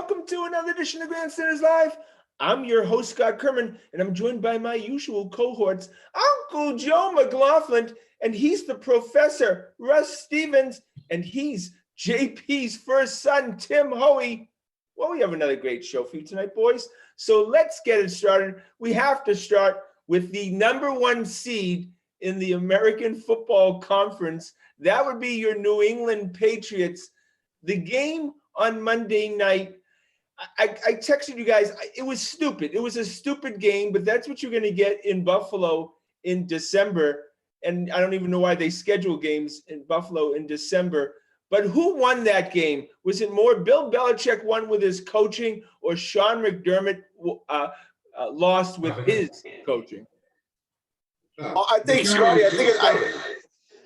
welcome to another edition of Grandstanders Live. I'm your host, Scott Kerman, and I'm joined by my usual cohorts, Uncle Joe McLaughlin, and he's the professor, Russ Stevens, and he's JP's first son, Tim Hoey. Well, we have another great show for you tonight, boys. So let's get it started. We have to start with the number one seed in the American Football Conference. That would be your New England Patriots. The game on Monday night, I texted you guys, it was stupid. It was a stupid game, but that's what you're going to get in Buffalo in December. And I don't even know why they schedule games in Buffalo in December. But who won that game? Was it more Bill Belichick won with his coaching, or Sean McDermott lost with his coaching? I think, Scotty,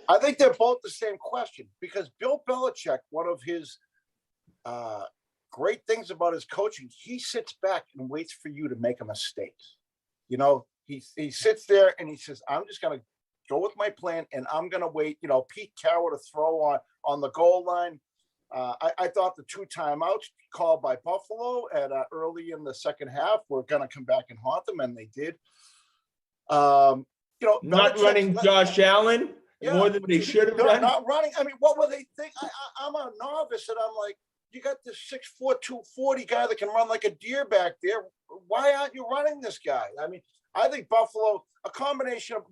I think they're both the same question, because Bill Belichick, one of his great things about his coaching, he sits back and waits for you to make a mistake. You know, he sits there and he says, I'm just going to go with my plan and I'm going to wait, Pete Carroll to throw on the goal line. I thought the two timeouts called by Buffalo at early in the second half were going to come back and haunt them, and they did. Not running Josh Allen more than they should have done. Not running. I mean, what were they think? I'm a novice, and I'm like, you got this 6'4", 240 guy that can run like a deer back there. Why aren't you running this guy? I mean, I think Buffalo, a combination of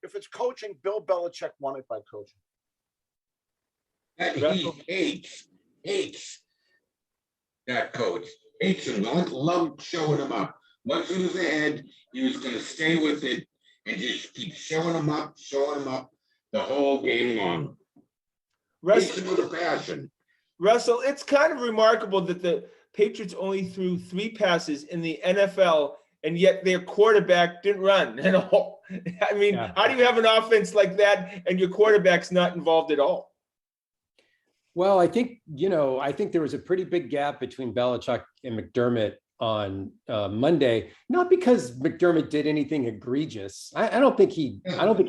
if it's coaching, Bill Belichick won it by coaching. And he hates that coach. Hates him. Loved showing him up. Once it was ahead, he was going to stay with it and just keep showing him up the whole game long. Hates him with a passion. Russell, it's kind of remarkable that the Patriots only threw 3 passes in the NFL, and yet their quarterback didn't run at all. I mean, How do you have an offense like that and your quarterback's not involved at all? Well, I think there was a pretty big gap between Belichick and McDermott on Monday, not because McDermott did anything egregious. I don't think he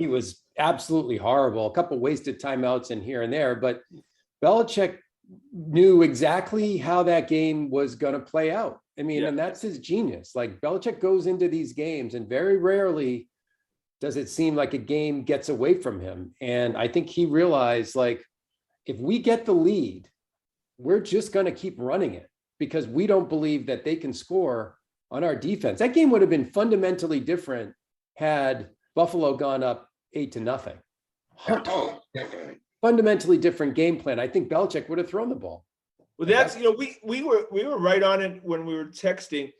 was absolutely horrible. A couple wasted timeouts in here and there, but Belichick knew exactly how that game was going to play out. I mean, and that's his genius. Like, Belichick goes into these games and very rarely does it seem like a game gets away from him. And I think he realized, like, if we get the lead, we're just going to keep running it because we don't believe that they can score on our defense. That game would have been fundamentally different had Buffalo gone up 8-0. Oh, definitely. Fundamentally different game plan. I think Belichick would have thrown the ball. Well, that's, we were right on it when we were texting,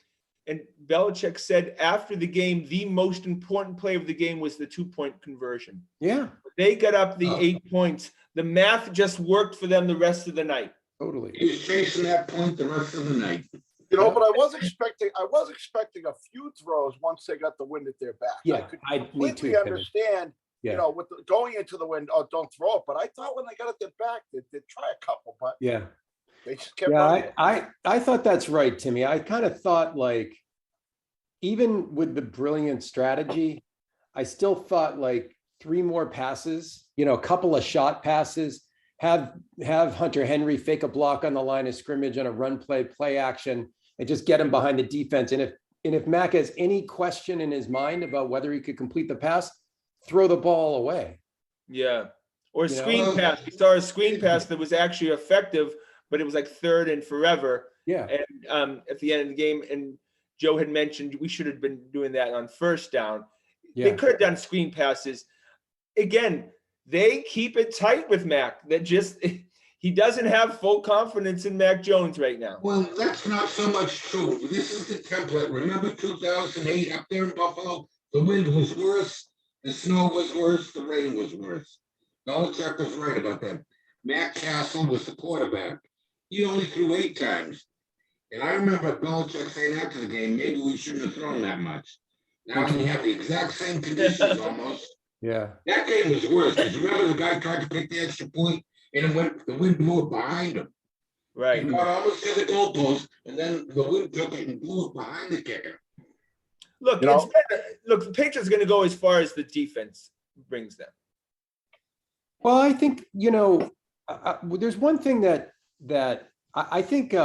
and Belichick said after the game, the most important play of the game was the 2-point conversion. Yeah. They got up the 8 points. The math just worked for them the rest of the night. Totally. He was chasing that point the rest of the night. But I was expecting a few throws once they got the wind at their back. Yeah, I could completely understand, with going into the wind, don't throw it. But I thought when they got at their back, they'd try a couple, but they just kept running. I thought that's right, Timmy. I kind of thought, like, even with the brilliant strategy, I still thought like 3 more passes, a couple of shot passes, have Hunter Henry fake a block on the line of scrimmage on a run play action, and just get him behind the defense. And if Mac has any question in his mind about whether he could complete the pass, throw the ball away. Yeah. Or screen pass. We saw a screen pass that was actually effective, but it was like 3rd and forever. Yeah. And at the end of the game, and Joe had mentioned we should have been doing that on 1st down. Yeah. They could have done screen passes. Again, they keep it tight with Mac. He doesn't have full confidence in Mac Jones right now. Well, that's not so much true. This is the template. Remember 2008 up there in Buffalo? The wind was worse. The snow was worse. The rain was worse. Belichick was right about that. Matt Castle was the quarterback. He only threw 8 times. And I remember Belichick saying after the game, maybe we shouldn't have thrown that much. Now we have the exact same conditions almost. Yeah. That game was worse because remember the guy tried to pick the extra point and the wind blew it behind him. Right. He got almost to the goalpost and then the wind took it and blew it behind the kicker. Look, the Patriots are going to go as far as the defense brings them. Well, I think, there's one thing that I think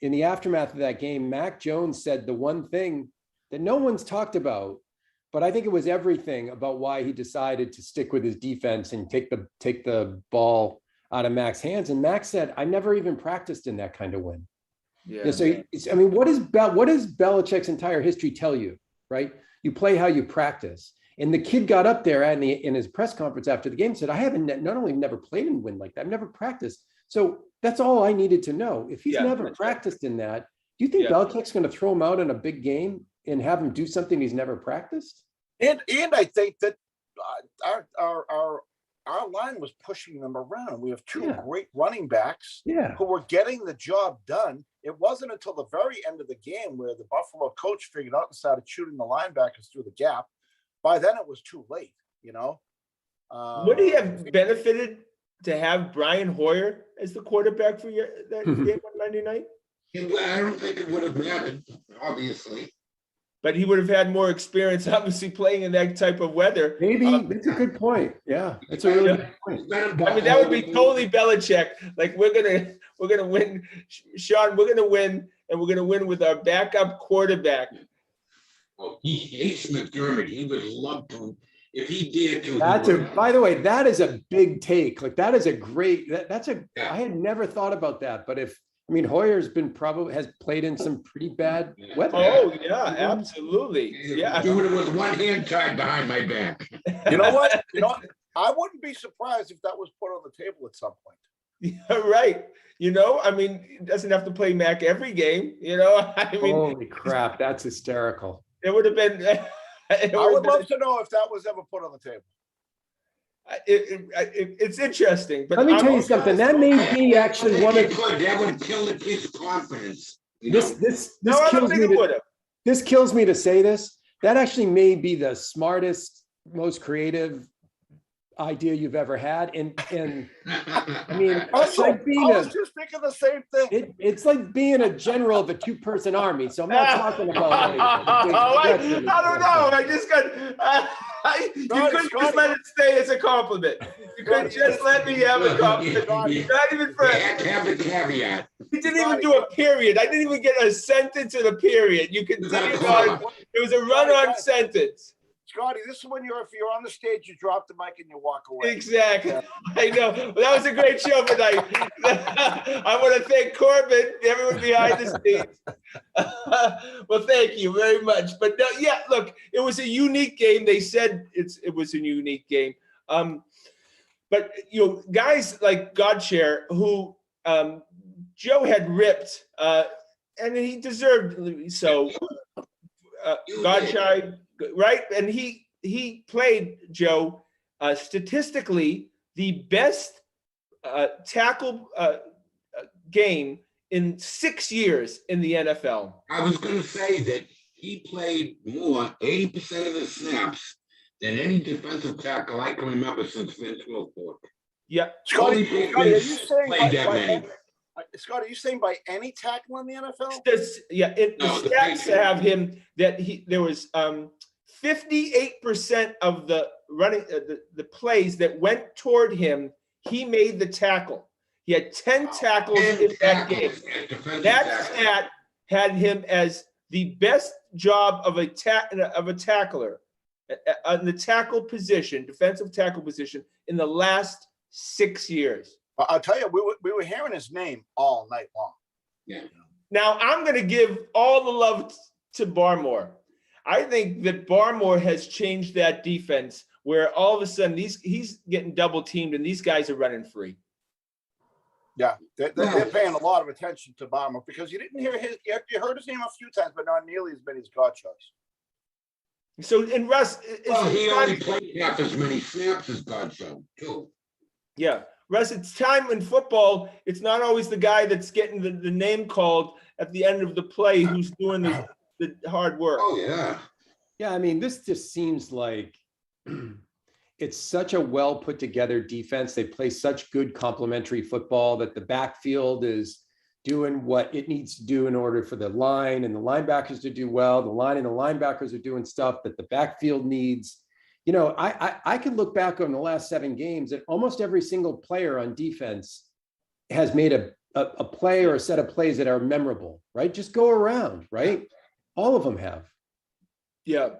in the aftermath of that game, Mac Jones said the one thing that no one's talked about, but I think it was everything about why he decided to stick with his defense and take the ball out of Mac's hands. And Mac said, I never even practiced in that kind of win. Yeah. So, I mean, what does Belichick's entire history tell you, right? You play how you practice. And the kid got up there in his press conference after the game and said, I haven't not only never played and win like that, I've never practiced. So that's all I needed to know. If he's never practiced in that, do you think Belichick's going to throw him out in a big game and have him do something he's never practiced? And I think that our line was pushing them around. We have two great running backs who were getting the job done. It wasn't until the very end of the game where the Buffalo coach figured out and started shooting the linebackers through the gap. By then it was too late, you know. Would he have benefited to have Brian Hoyer as the quarterback for that game on Monday night? I don't think it would have mattered, obviously. But he would have had more experience, obviously, playing in that type of weather. Maybe that's a good point. Yeah, that's a really good point. I mean, that would be totally Belichick. Like we're gonna win, Sean. We're gonna win, and we're gonna win with our backup quarterback. Well, he hates McDermott. He would love to if he did to. By the way, that is a big take. Like that is a great. I had never thought about that. But Hoyer's has played in some pretty bad weather. Oh yeah, absolutely. Yeah, doing it with one hand tied behind my back. You know what? I wouldn't be surprised if that was put on the table at some point. Yeah, right. He doesn't have to play Mac every game. Holy crap, that's hysterical. It would have been. I would love to know if that was ever put on the table. It's interesting, but let me tell you something. That may be actually one of that would kill the kid's confidence. This kills me to say this. That actually may be the smartest, most creative idea you've ever had. And it's like being I was just thinking the same thing. It's like being a general of a two-person army. So I'm not talking about. I don't know. I just got. You couldn't just let it stay as a compliment. You couldn't just let me have a compliment. Not even for. You have to have the caveat. He didn't even do a period. I didn't even get a sentence in a period. You can see it was a run-on sentence. Scotty, this is when if you're on the stage, you drop the mic and you walk away. Exactly. I know. Well, that was a great show tonight. I want to thank Corbin, everyone behind the scenes. Well, thank you very much. But look, it was a unique game. They said it was a unique game. But guys like Godshare, who Joe had ripped, and he deserved so. Godshare. Right, and he played, Joe, statistically the best tackle game in 6 years in the NFL. I was going to say that he played more, 80% of the snaps, than any defensive tackle I can remember since Vince Wilfork. Yeah, Scotty, are you saying Scott, are you saying by any tackle in the NFL? The stats have him that there was 58% of the running the plays that went toward him, he made the tackle. He had 10 tackles in that game. That stat had him as the best job of a tackler on the tackle position, defensive tackle position, in the last 6 years. I'll tell you, we were hearing his name all night long. Yeah. Now I'm going to give all the love to Barmore. I think that Barmore has changed that defense where all of a sudden he's getting double teamed and these guys are running free. Yeah, they're paying a lot of attention to Barmore because you didn't hear you heard his name a few times, but not nearly as many as Godshaw's. So, and Russ, he only played half as many snaps as Godshaw, too. Yeah. Russ, it's time in football. It's not always the guy that's getting the name called at the end of the play who's doing the hard work. Oh, yeah. Yeah, this just seems like it's such a well put together defense. They play such good complementary football that the backfield is doing what it needs to do in order for the line and the linebackers to do well. The line and the linebackers are doing stuff that the backfield needs. I could look back on the last 7 games and almost every single player on defense has made a a play or a set of plays that are memorable, right? Just go around, right? All of them have. Yeah.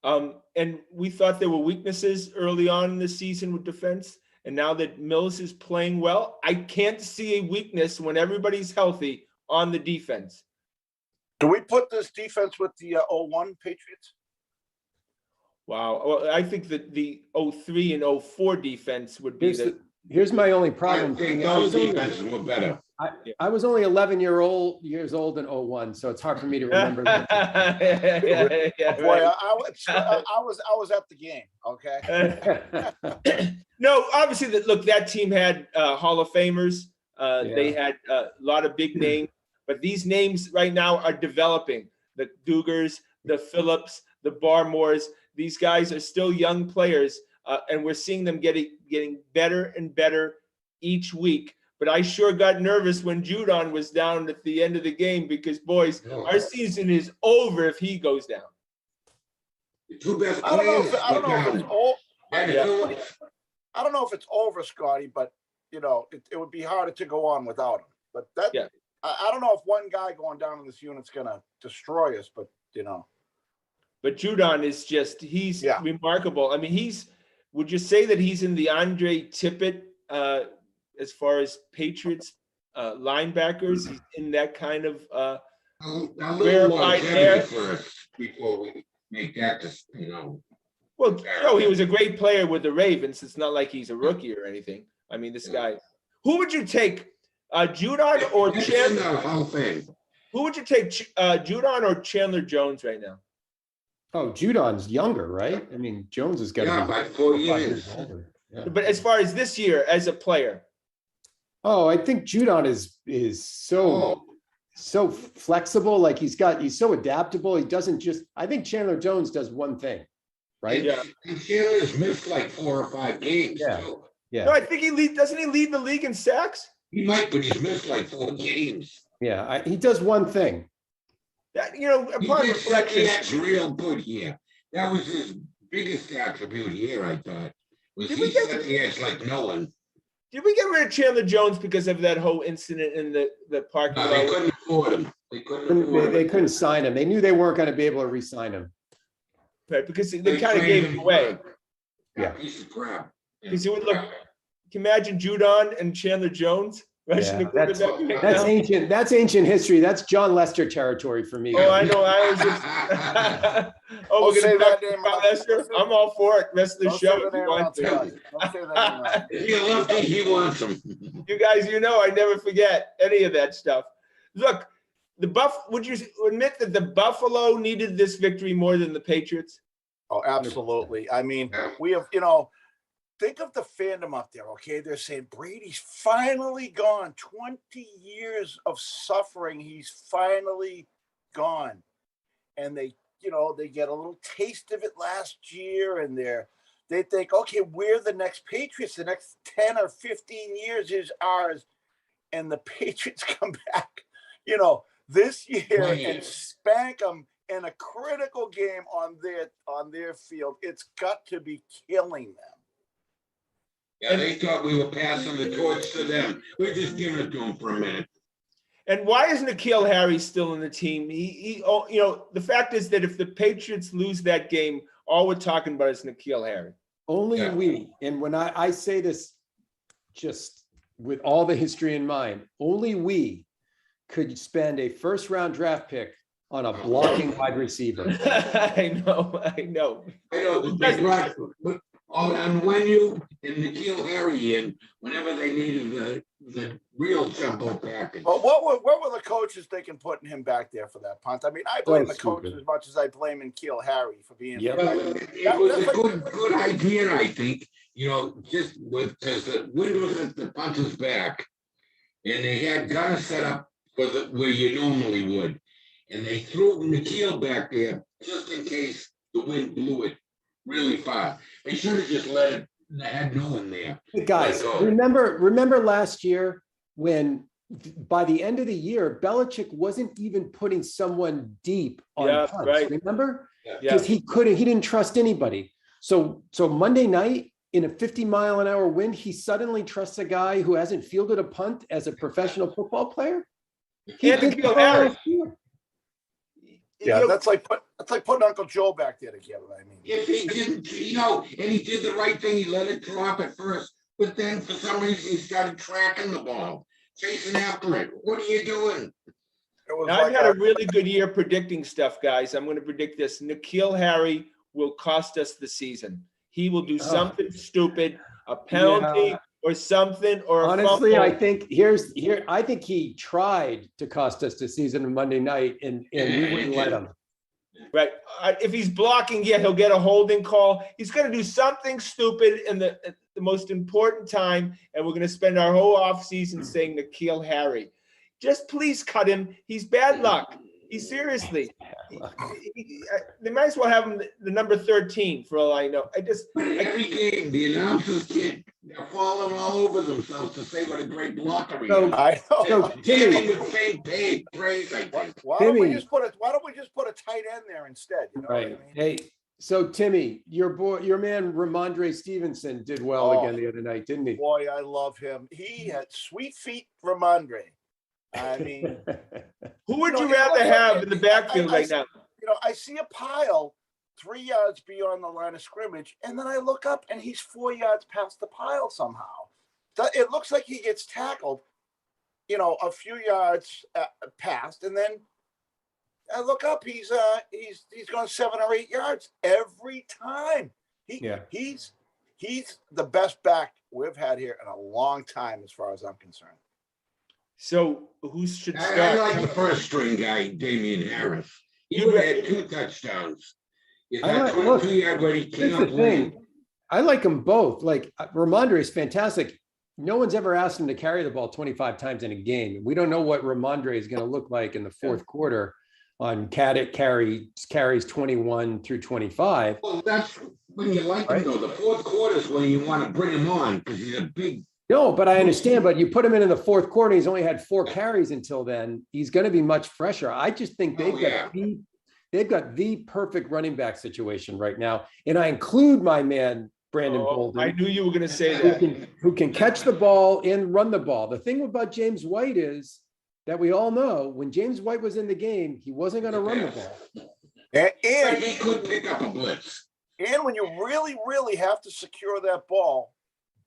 And we thought there were weaknesses early on in the season with defense. And now that Mills is playing well, I can't see a weakness when everybody's healthy on the defense. Do we put this defense with the 01 Patriots? Wow. Well, I think that the 03 and 04 defense would be Here's my only I problem. think I those was only- defenses were better. I was only 11 years old in 01, so it's hard for me to remember. yeah, Boy, right. I was at the game. Okay. No, obviously, that team had Hall of Famers. They had a lot of big names, but these names right now are developing. The Dugars, the Phillips, the Barmores. These guys are still young players, and we're seeing them getting better and better each week. But I sure got nervous when Judon was down at the end of the game because, boys, our season is over if he goes down. The two best I don't know players. if it's over. Yeah. I don't know if it's over, Scotty, but it would be harder to go on without him. But I don't know if one guy going down in this unit's gonna destroy us, but But Judon is he's remarkable. I mean, would you say that he's in the Andre Tippett as far as Patriots linebackers? He's in that kind of A little rarefied longevity air. first before we make that, Well, Joe, he was a great player with the Ravens. It's not like he's a rookie or anything. I mean, this guy. Who would you take, Judon or Chandler? Hall of Fame. Who would you take, Judon or Chandler Jones right now? Oh, Judon's younger, right? I mean, Jones has got to be by 4 years. older. Yeah. But as far as this year as a player, Oh, I think Judon is so flexible. Like he's so adaptable. He doesn't just. I think Chandler Jones does one thing, right? Yeah. And Chandler's missed like 4 or 5 games. Yeah. Too. Yeah. no, I think doesn't he lead the league in sacks? He might, but he's missed like 4 games. Yeah. He does one thing. He Upon did set the reflection, edge real good here. That was his biggest attribute here, I thought. Was Did he we get- set the edge like no one. did we get rid of Chandler Jones because of that whole incident in the parking No, they lot? couldn't afford him. They couldn't sign him. They knew they weren't going to be able to re-sign him. Right, because they They kind of traded gave him away. Yeah, piece of crap. Because it would look. Can you imagine Judon and Chandler Jones rushing the Yeah, quarterback? That's ancient. That's ancient history. That's John Lester territory for me. Oh, I know. I was just. Don't we're say gonna talk that name about out. Lester. I'm all for it. Rest of the Don't say show. the if you name want out, to. Scotty. Don't say that name out. If you're lucky, he wants him. You guys, I never forget any of that stuff. Look, would you admit that the Buffalo needed this victory more than the Patriots? Oh, absolutely. I mean, we have, think of the fandom up there, okay? They're saying Brady's finally gone. 20 years of suffering. He's finally gone. And they get a little taste of it last year, and they think, okay, we're the next Patriots. The next 10 or 15 years is ours. And the Patriots come back, this year and spank them in a critical game on their field. It's got to be killing them. Yeah, they thought we were passing the torch to them. We're just giving it to them for a minute. And why is N'Keal Harry still in the team? The fact is that if the Patriots lose that game, all we're talking about is N'Keal Harry. Only we, and when I say this just with all the history in mind, only we could spend a first-round draft pick on a blocking wide receiver. I know. I know. They brought Onwenu and N'Keal Harry in whenever they needed the real jumbo package. But what were the coaches thinking putting him back there for that punt? I mean, I blame the coach as much as I blame N'Keal Harry for being Yep. there. It was a good idea, I think. Just because the wind was at the punter's back, and they had Gunner set up where you normally would, and they threw N'Keal back there just in case the wind blew it really far. They should have just had no one there. Hey, guys, remember last year when by the end of the year, Belichick wasn't even putting someone deep on punts. Right. Remember? Yeah. Because he didn't trust anybody. So Monday night, in a 50-mile-an-hour wind, he suddenly trusts a guy who hasn't fielded a punt as a professional football player? He And did Nikhil the ball Harris. last year. Yeah, You know, that's like putting Uncle Joe back there together. I mean, If he didn't, and he did the right thing, he let it drop at first, but then for some reason he started tracking the ball, chasing after it. What are you doing? it was I've like had a really good year predicting stuff, guys. I'm going to predict this. Nikhil Harry will cost us the season. He will do something stupid, a penalty or something, or Honestly, a I fumble. think I think he tried to cost us the season on Monday night, and we wouldn't let him. Right. If he's blocking, yeah, he'll get a holding call. He's going to do something stupid in the most important time, and we're going to spend our whole offseason saying Nikhil Harry. Just please cut him. He's bad luck. Seriously. They might as well have him the number 13 for all I know. Every game, the announcers they're falling all over themselves to say what a great blocker he So- is. I know. So, Timmy, the same page, praise, I think. Why don't we Timmy. just put a tight end there instead? You know what I right. mean? Hey, so Timmy, your man Ramondre Stevenson did well Oh. again the other night, didn't he? Boy, I love him. He had sweet feet, Ramondre. I mean, Who would you You know, rather it's have like- in the backfield I- right now? I see a pile 3 yards beyond the line of scrimmage, and then I look up and he's 4 yards past the pile somehow. It looks like he gets tackled, a few yards past, and then I look up, he's gone 7 or 8 yards every time. He's the best back we've had here in a long time, as far as I'm concerned. So who should I start? like the first string guy, Damian Harris. He You would have read- had 2 touchdowns. If I that like- look, 22-yard where he came Here's the up late. thing. I like them both. Like Ramondre is fantastic. No one's ever asked him to carry the ball 25 times in a game. We don't know what Ramondre is going to look like in the fourth quarter on carries 21 through 25. Well, that's when you like Right. him, though. The fourth quarter is when you want to bring him on because he's a big. No, but I understand. But you put him in the fourth quarter. He's only had 4 carries until then. He's going to be much fresher. I just think they've got the perfect running back situation right now. And I include my man, Brandon Bolden. I knew you were going to say that. who can catch the ball and run the ball. The thing about James White is that we all know when James White was in the game, he wasn't going to run the ball. And He could pick up a blitz. And when you really, really have to secure that ball,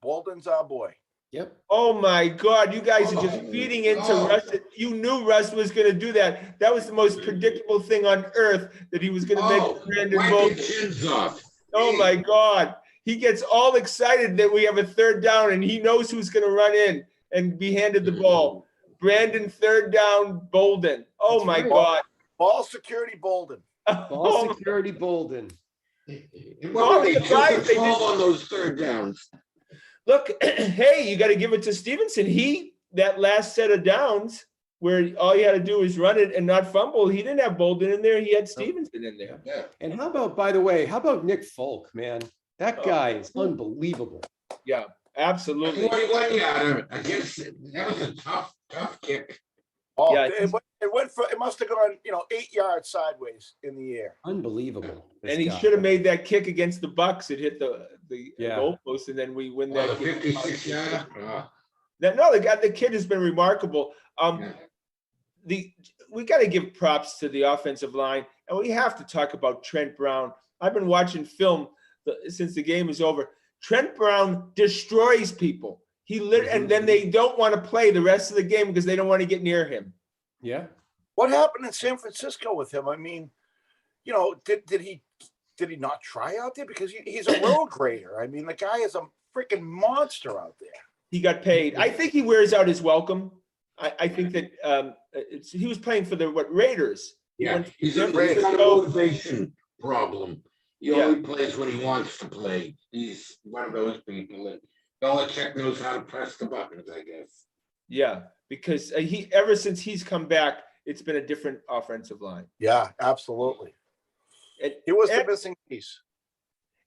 Bolden's our boy. Yep. Oh my God, you guys are just feeding into Russ. You knew Russ was going to do that. That was the most predictable thing on earth, that he was going to make Brandon wipe Bolden. your chins off. Oh my God. He gets all excited that we have a third down and he knows who's going to run in and be handed the ball. Brandon, third down, Bolden. Oh That's my right. God. Ball security, Bolden. Ball security Bolden. Well, they the took guys, they control did- on those third downs. Look, hey, you got to give it to Stevenson. That last set of downs where all you had to do is run it and not fumble, he didn't have Bolden in there. He had Stevenson in there. Yeah. And how about Nick Folk, man? That guy is unbelievable. Yeah, absolutely. 41 yarder against that was a tough kick. Oh, Yeah, it must have gone, 8 yards sideways in the air. Unbelievable. this And he guy. should have made that kick against the Bucks. It hit the Yeah. goalpost, and then we win Oh, that the game. 56 yarder. The kid has been remarkable. We got to give props to the offensive line, and we have to talk about Trent Brown. I've been watching film since the game is over. Trent Brown destroys people. And then they don't want to play the rest of the game because they don't want to get near him. Yeah. What happened in San Francisco with him? I mean, did he not try out there? Because he's a road grader. I mean, the guy is a freaking monster out there. He got paid. I think he wears out his welcome. I think that he was playing for the Raiders. Yeah, he's got a motivation problem. He only plays when he wants to play. He's one of those people that Belichick knows how to press the buttons, I guess. Yeah, because ever since he's come back, it's been a different offensive line. Yeah, absolutely. He was the missing piece.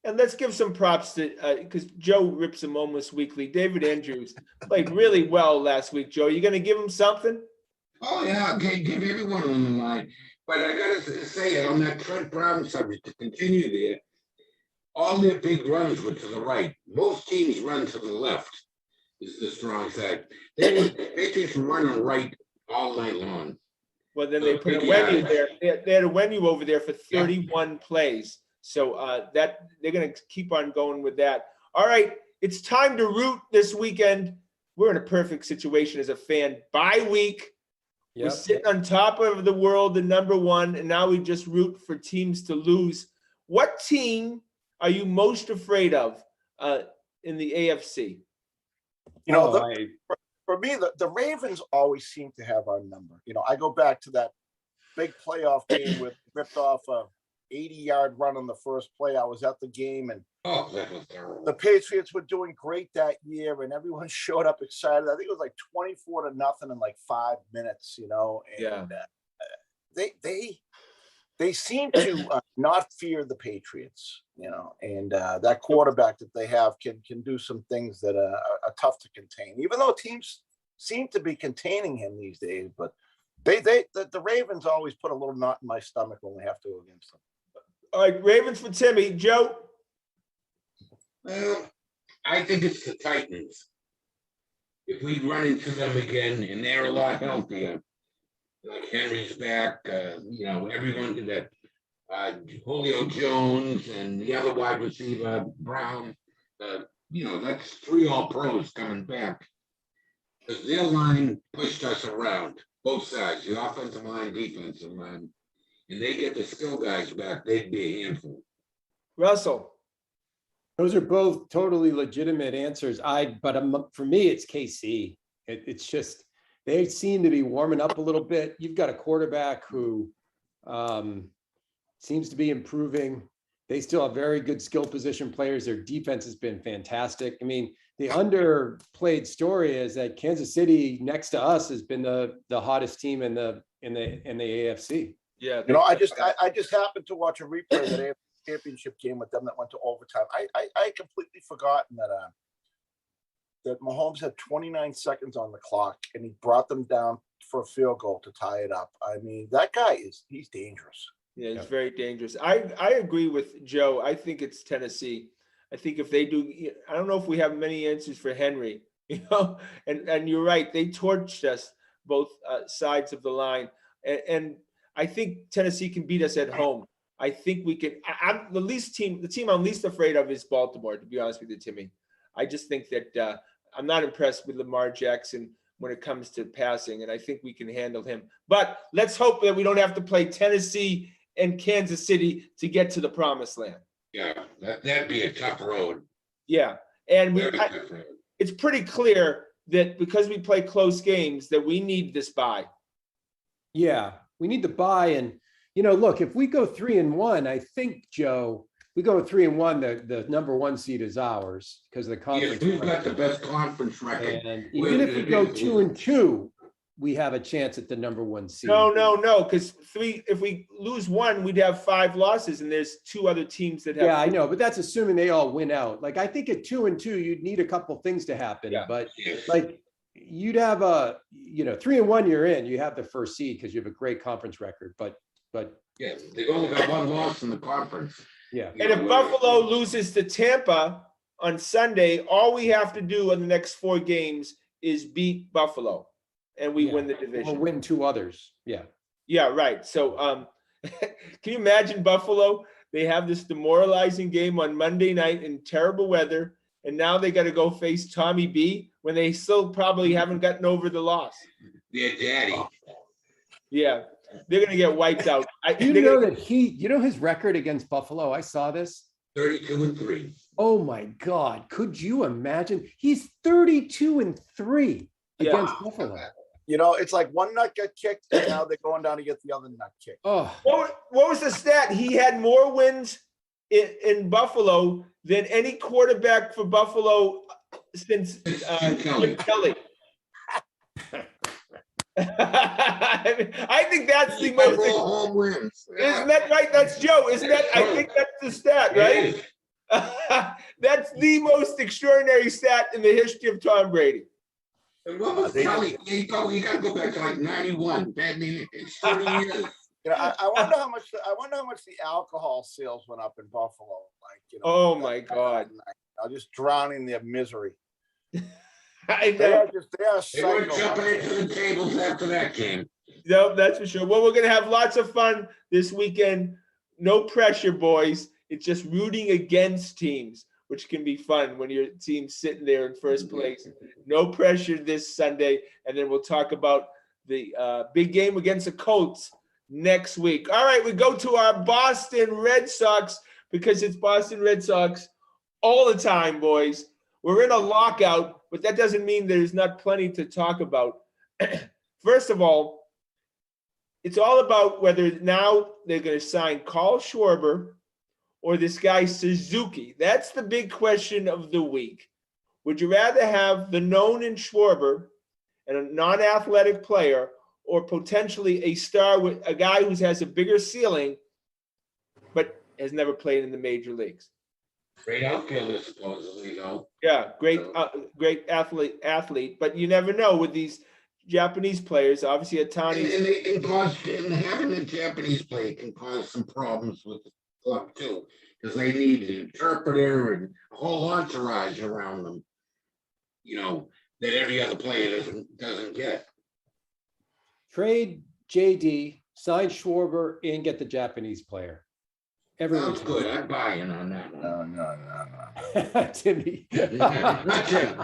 And let's give some props to, because Joe rips him almost weekly. David Andrews played really well last week. Joe, you going to give him something? Oh, yeah, okay, give everyone on the line. But I got to say, on that Trent Brown subject, to continue there, all their big runs were to the right. Most teams run to the left. Is the strong side. Patriots were running right all night long. Well, then they put a Wendy there. They had a Wendy over there for 31 plays. So that they're going to keep on going with that. All right, it's time to root this weekend. We're in a perfect situation as a fan. Bye week. Yep. We're sitting on top of the world, the number one, and now we just root for teams to lose. What team are you most afraid of in the AFC? You know, for me, the Ravens always seem to have our number. You know, I go back to that big playoff game with ripped off a 80-yard run on the first play. I was at the game, and the Patriots were doing great that year, and everyone showed up excited. I think it was like 24-0 in like 5 minutes. You know, and they seem to not fear the Patriots, you know, and that quarterback that they have can do some things that are tough to contain, even though teams seem to be containing him these days. But the Ravens always put a little knot in my stomach when we have to go against them. All right, Ravens for Timmy. Joe? Well, I think it's the Titans. If we run into them again and they're a lot healthier, like Henry's back, you know, everyone did that. Julio Jones and the other wide receiver, Brown, you know, that's 3 all-pros coming back. Because their line pushed us around, both sides, the offensive line, defensive line. And they get the skill guys back, they'd be a handful. Russell? Those are both totally legitimate answers. But for me, it's KC. It's just, they seem to be warming up a little bit. You've got a quarterback who seems to be improving. They still have very good skill position players. Their defense has been fantastic. I mean, the underplayed story is that Kansas City next to us has been the hottest team in the AFC. Yeah, you know, I just happened to watch a replay of that championship game with them that went to overtime. I completely forgotten that Mahomes had 29 seconds on the clock and he brought them down for a field goal to tie it up. I mean, that guy he's dangerous. Yeah, he's very dangerous. I agree with Joe. I think it's Tennessee. I think if they do, I don't know if we have many answers for Henry, you know, and you're right. They torched us both sides of the line. And I think Tennessee can beat us at home. I think we can. I'm the team I'm least afraid of is Baltimore, to be honest with you, Timmy. I just think that I'm not impressed with Lamar Jackson when it comes to passing, and I think we can handle him. But let's hope that we don't have to play Tennessee and Kansas City to get to the promised land. Yeah, that'd be a tough road. Yeah, and it's pretty clear that because we play close games that we need this bye. Yeah, we need the bye, and you know, look, if we go 3-1, I think, Joe, we go 3-1, the number one seed is ours because of the conference. Yes, we've got the best conference record. And even if we go 2-2, we have a chance at the number one seed. No, because if we lose one, we'd have 5 losses, and there's 2 other teams that have. Yeah, I know, but that's assuming they all win out. Like, I think at 2-2, you'd need a couple things to happen. Yeah. But like, you'd have 3-1, you're in. You have the first seed because you have a great conference record. But yeah, they've only got 1 loss in the conference. Yeah. And if Buffalo loses to Tampa on Sunday, all we have to do in the next 4 games is beat Buffalo, and we win the division. Or win 2 others. Yeah. Yeah, right. So can you imagine Buffalo? They have this demoralizing game on Monday night in terrible weather, and now they got to go face Tommy B when they still probably haven't gotten over the loss. Yeah, daddy. Yeah. They're going to get wiped out. You know his record against Buffalo? I saw this. 32-3. Oh my God. Could you imagine? He's 32-3 against Buffalo. You know, it's like one nut got kicked and now they're going down to get the other nut kicked. Oh, what was the stat? He had more wins in Buffalo than any quarterback for Buffalo since Jim Kelly. I think that's the most home wins. Isn't that right? That's Joe. Isn't that? I think that's the stat, right? That's the most extraordinary stat in the history of Tom Brady. And what was Kelly? You got to go back to like 91. That means it's 30 years. You know, I wonder how much the alcohol sales went up in Buffalo. Like Oh my God. I'll just drown in their misery. I They know. are They weren't psycho. jumping into the tables after that game. No, that's for sure. Well, we're gonna have lots of fun this weekend. No pressure, boys. It's just rooting against teams, which can be fun when your team's sitting there in first place. No pressure this Sunday, and then we'll talk about the big game against the Colts next week. All right, we go to our Boston Red Sox because it's Boston Red Sox all the time, boys. We're in a lockout, but that doesn't mean there's not plenty to talk about. First of all, it's all about whether now they're going to sign Carl Schwarber or this guy Suzuki. That's the big question of the week. Would you rather have the known in Schwarber and a non-athletic player, or potentially a star with a guy who has a bigger ceiling but has never played in the major leagues? Great outfielder, supposedly, though. Yeah, great athlete, but you never know with these Japanese players. Obviously, And Atani. it can cause, and having a Japanese player can cause some problems with the club too, because they need an interpreter and a whole entourage around them, that every other player doesn't get. Trade JD, sign Schwarber, and get the Japanese player. Everyone's Sounds good. I'm buying on that one. No. Timmy. Not Tim.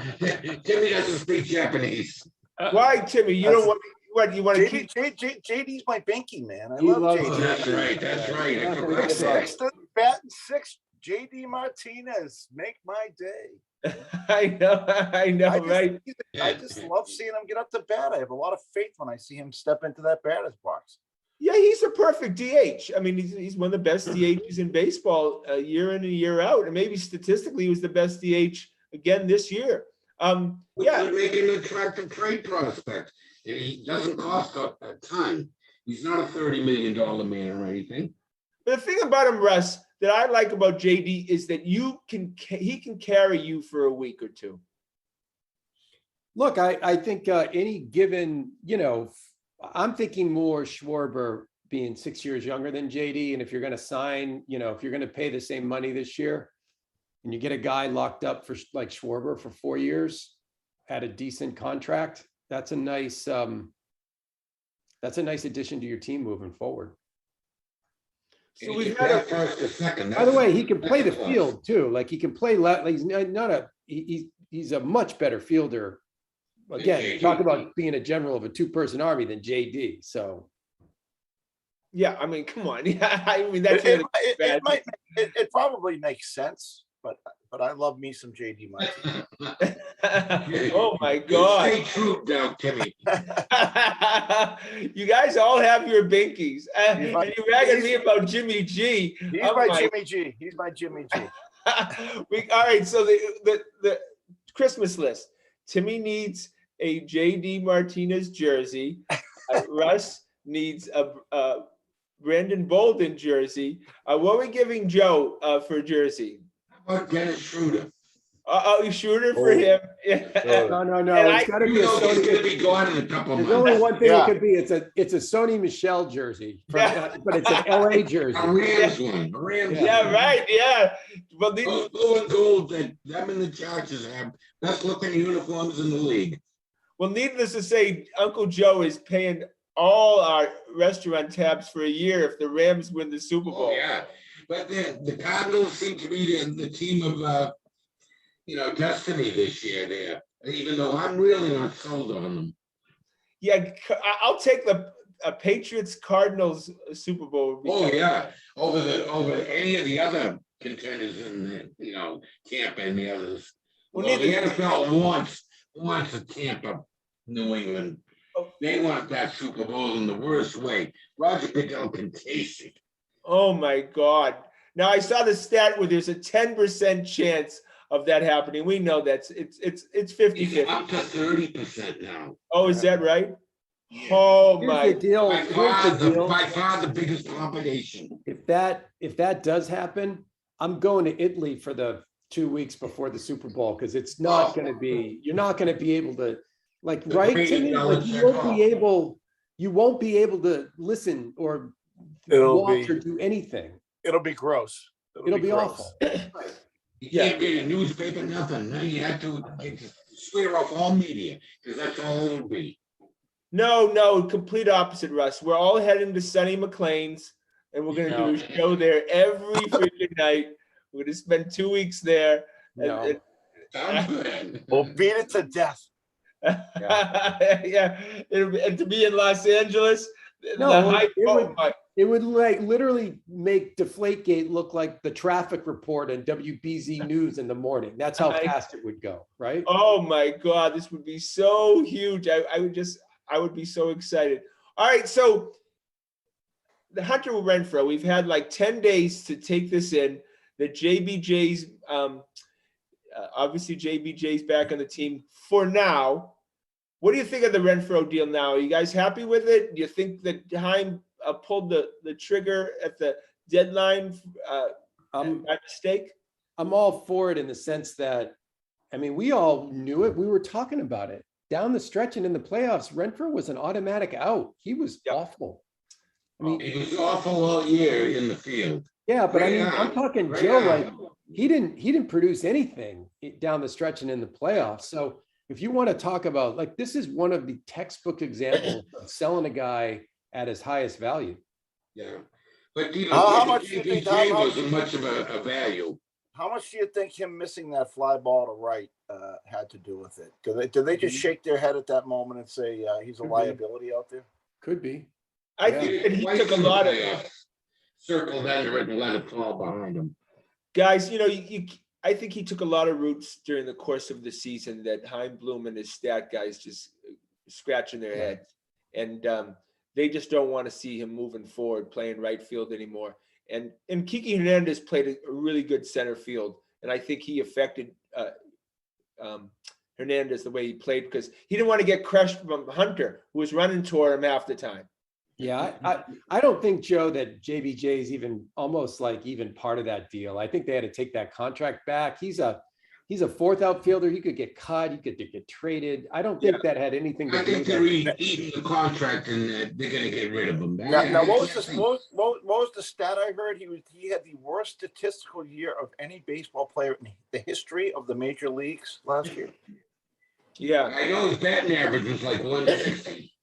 Timmy doesn't speak Japanese. Why, Timmy? You don't want what you want to keep? JD's my binky, man. I He love loves JD. That's right. That's right. I forgot that. Next to batting six, JD Martinez, make my day. I know, right? I just love seeing him get up to bat. I have a lot of faith when I see him step into that batter's box. Yeah, he's a perfect DH. I mean, he's one of the best DHs in baseball, year in and year out, and maybe statistically he was the best DH again this year. Which would make him an attractive trade prospect. And he doesn't cost a ton. He's not a $30 million man or anything. But the thing about him, Russ, that I like about JD is that he can carry you for a week or two. Look, I think any given, I'm thinking more Schwarber being 6 years younger than JD. And if you're going to sign, if you're going to pay the same money this year and you get a guy locked up for like Schwarber for 4 years at a decent contract, that's a nice addition to your team moving forward. So we've had first or second. By the way, he can play the field too. Like he can play he's a much better fielder. Again, talk about being a general of a two-person army than JD. So, yeah, I mean, come on. Yeah, I mean that's it probably makes sense, but I love me some JD Martinez. Oh my God! Stay true now, Timmy. You guys all have your binkies, and you're ragging me about Jimmy G. He's my Jimmy G. All right, so the Christmas list. Timmy needs a JD Martinez jersey. Russ needs a Brandon Bolden jersey. What are we giving Joe for a jersey? How about Dennis Schroeder? Shooter for him. Yeah. No. And It's got to be a He's going Sony. to be gone in a couple There's months. only one thing it could be. It's a Sony Michel jersey, but it's an LA jersey. A Rams one. A Rams Yeah, one. right. Yeah. Well, Those blue and gold that them and the Chargers have best looking uniforms in the league. Well, needless to say, Uncle Joe is paying all our restaurant tabs for a year if the Rams win the Super Bowl. Oh, yeah. But the Cardinals seem to be the team of, destiny this year there, even though I'm really not sold on them. Yeah, I'll take the Patriots Cardinals Super Bowl. Oh, yeah. Over any of the other contenders in the, Tampa and the others. Well, the NFL wants a Tampa, New England. They want that Super Bowl in the worst way. Roger Goodell can taste it. Oh my God. Now I saw the stat where there's a 10% chance of that happening. We know it's 50-50. Up to 30% now. Oh, is that right? Yeah. Oh Here's my. the deal. By far the biggest combination. If that does happen, I'm going to Italy for the 2 weeks before the Super Bowl because it's not going to be. You're not going to be able to, right, Timmy? Like you won't be able to listen or watch or do anything. It'll be gross. It'll be gross. awful. You can't read a newspaper, nothing. Now you have to swear off all media, because that's all it'll be. No, complete opposite, Russ. We're all heading to Sonny McLean's, and we're going to do a show there every freaking night. We're going to spend 2 weeks there. No. Sounds good. We'll beat it to death. Yeah, and to be in Los Angeles, No, it would like literally make Deflategate look like the traffic report and WBZ News in the morning. That's how fast it would go, right? Oh my God, this would be so huge. I would be so excited. All right, so the Hunter Renfroe, we've had like 10 days to take this in. The JBJ's, obviously JBJ's back on the team for now. What do you think of the Renfroe deal now? Are you guys happy with it? Do you think that Heim pulled the trigger at the deadline by mistake? I'm all for it in the sense that, I mean, we all knew it. We were talking about it. Down the stretch and in the playoffs, Renfroe was an automatic out. He was awful. I mean, He was awful all year in the field. Yeah, but I mean, I'm talking Joe, like he didn't produce anything down the stretch and in the playoffs. So if you want to talk about, like, this is one of the textbook examples of selling a guy at his highest value. Yeah. But you know, How much do you think JBJ wasn't much of a value. How much do you think him missing that fly ball to right had to do with it? Do they just shake their head at that moment and say he's a liability out there? Could be. I think that he took a lot of circled under it and let it fall behind him. guys. You know, I think he took a lot of roots during the course of the season that Heim Bloom and his stat guys just scratching their heads, and they just don't want to see him moving forward, playing right field anymore. And Kiki Hernandez played a really good center field, and I think he affected Hernandez the way he played because he didn't want to get crushed from Hunter, who was running toward him half the time. Yeah, I don't think, Joe, that JBJ is even almost like even part of that deal. I think they had to take that contract back. He's a fourth outfielder. He could get cut. He could get traded. I don't think that had anything to do with I think they're eating the contract and they're going to get rid of him. Now what was the stat I heard? He had the worst statistical year of any baseball player in the history of the major leagues last year. Yeah, I know his batting average was like 160.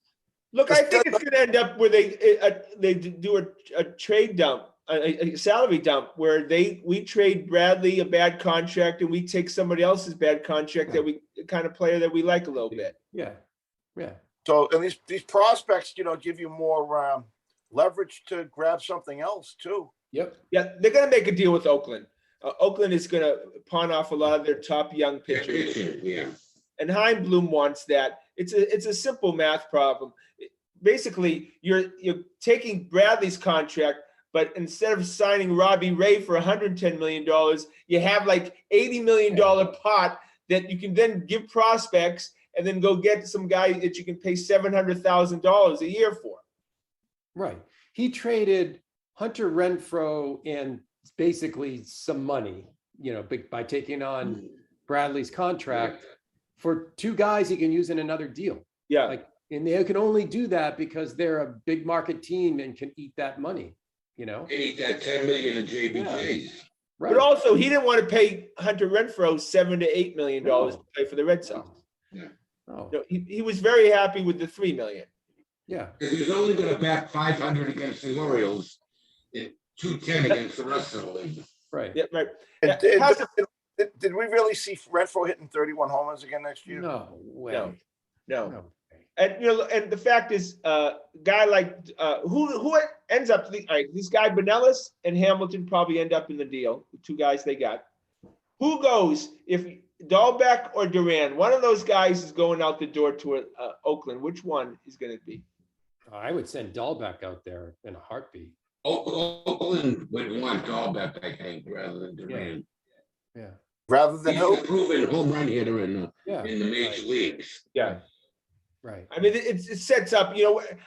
look, I think it's going to end up where they do a trade dump, a salary dump, where we trade Bradley a bad contract and we take somebody else's bad contract that the kind of player that we like a little bit. Yeah. So, and these prospects, give you more leverage to grab something else too. Yep. Yeah, they're going to make a deal with Oakland. Oakland is going to pawn off a lot of their top young pitchers. Yeah. And Heim Bloom wants that. It's a simple math problem. Basically, you're taking Bradley's contract, but instead of signing Robbie Ray for $110 million, you have like $80 million pot that you can then give prospects and then go get some guy that you can pay $700,000 a year for. Right. He traded Hunter Renfroe and basically some money, by taking on Bradley's contract for two guys he can use in another deal. Yeah. And they can only do that because they're a big market team and can eat that money, Eat that $10 million in JBJs. Right. But also, he didn't want to pay Hunter Renfroe $7 to $8 million to play for the Red Sox. Yeah. Oh. No, he was very happy with the $3 million. Yeah. Because he's only going to bat 500 against the Orioles and 210 against the rest of the league. Right. Yeah, right. And did we really see Renfroe hitting 31 home runs again next year? No way. No. And and the fact is, guy like who ends up this guy Bonellis and Hamilton probably end up in the deal. The two guys they got. Who goes if Dahlbeck or Duran? One of those guys is going out the door to Oakland. Which one is going to be? I would send Dahlbeck out there in a heartbeat. Oakland would want Dahlbeck, I think, rather than Duran. Yeah. Rather than He's a proven home run hitter in the major leagues. Yeah. Right. I mean, it sets up,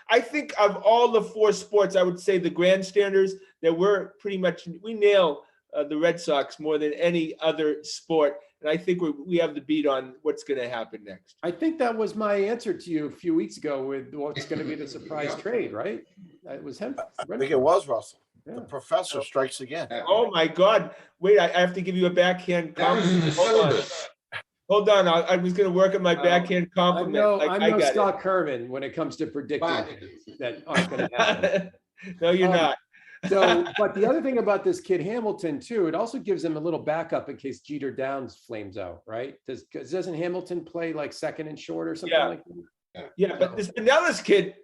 I think of all the four sports, I would say the grandstanders that we nail the Red Sox more than any other sport. And I think we have the beat on what's going to happen next. I think that was my answer to you a few weeks ago with what's going to be the surprise trade, right? It was him. I think it was Russell. The professor strikes again. Oh my God! Wait, I have to give you a backhand That was in the compliment. syllabus. Hold on. I was going to work on my backhand compliment. I'm I no got Scott Kerman when it comes to predicting But- things that aren't going to happen. it. No, you're not. So, but the other thing about this kid Hamilton too, it also gives him a little backup in case Jeter Downs flames out, right? Doesn't Hamilton play like second and short or something Yeah. like that? Yeah, but this Pinellas kid,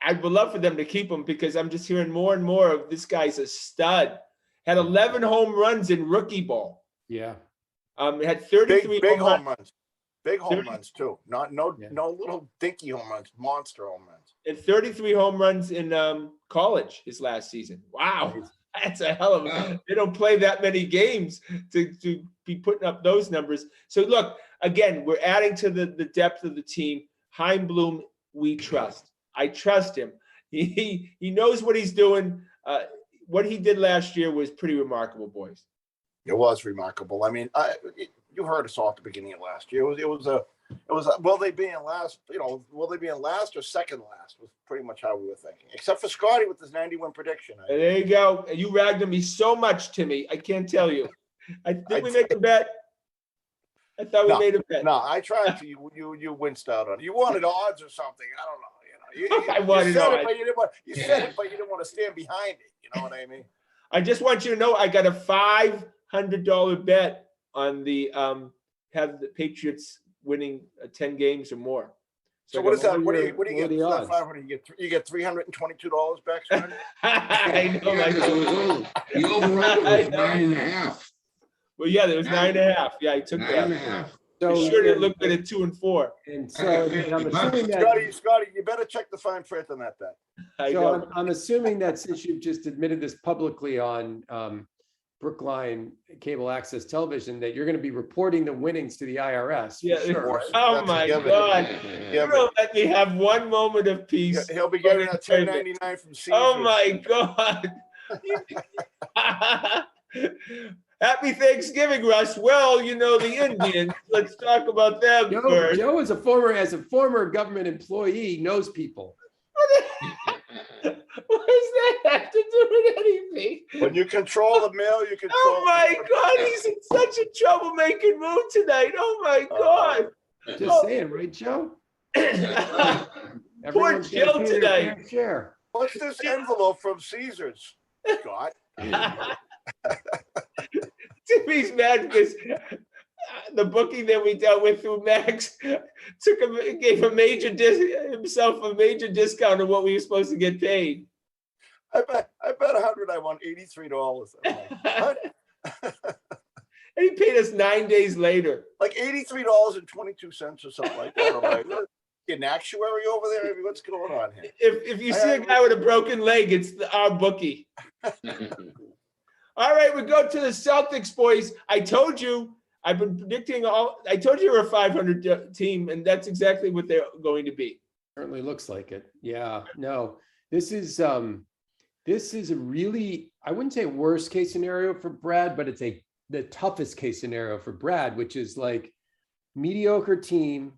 I would love for them to keep him because I'm just hearing more and more of this guy's a stud. Had 11 home runs in rookie ball. Yeah. Had 33 Big home runs. home runs. Big home 30 runs too. No little dinky home runs, monster home runs. And 33 home runs in college his last season. Wow. That's a hell of a. They don't play that many games to be putting up those numbers. So look, again, we're adding to the depth of the team. Heimblum, we trust. I trust him. He knows what he's doing. What he did last year was pretty remarkable, boys. It was remarkable. I mean, you heard us all at the beginning of last year. It was a will they be in last? Will they be in last or second last? Was pretty much how we were thinking. Except for Scotty with his 90-win prediction. There you go. You ragged on me so much, Timmy. I can't tell you. Did we make a bet? I thought we made a bet. No, I tried to. You winced out on it. You wanted odds or something. I don't know. I wanted odds. You said it, but you didn't want to stand behind it. You know what I mean? I just want you to know I got a $500 bet on the have the Patriots winning 10 games or more. So what is that? What do you what are get? the For that odds? 500, you get $322 back. Scotty? I know. Yeah, 'cause it was only, the over-under I was know. 9.5. Well, yeah, there was 9.5. Yeah, I took that. 9.5. So, I sure didn't look good at 2 and 4. and so and I'm assuming that. Scotty, you better check the fine print on that bet. I So know. I'm assuming that since you've just admitted this publicly on Brookline cable access television, that you're going to be reporting the winnings to the IRS. Yeah. Sure. Oh That's my a given. God. Yeah, You don't let me have one moment of peace. He'll be getting a 1099 from Caesars. Oh my God. Happy Thanksgiving, Russ. Well, the Indians. Let's talk about them first. Joe is a former government employee, knows people. What does that have to do with anything? When you control the mail, you control. Oh my God, he's in such a troublemaking mood tonight. Oh my God. Just saying, right, Joe? Everyone's Jill gonna pay their tonight. fair share. What's this envelope from Caesars, Scott? Timmy's mad because the booking that we dealt with through Max gave himself a major discount on what we were supposed to get paid. I bet 100. I won $83. What? And he paid us 9 days later. Like $83.22 or something like that. I'm like, an actuary over there? I mean, what's going on here? If you see a guy with a broken leg, it's our bookie. All right, we go to the Celtics, boys. I told you, I've been predicting I told you we're a 500 team, and that's exactly what they're going to be. Certainly looks like it. Yeah, no, this is a really, I wouldn't say worst case scenario for Brad, but it's the toughest case scenario for Brad, which is like mediocre team,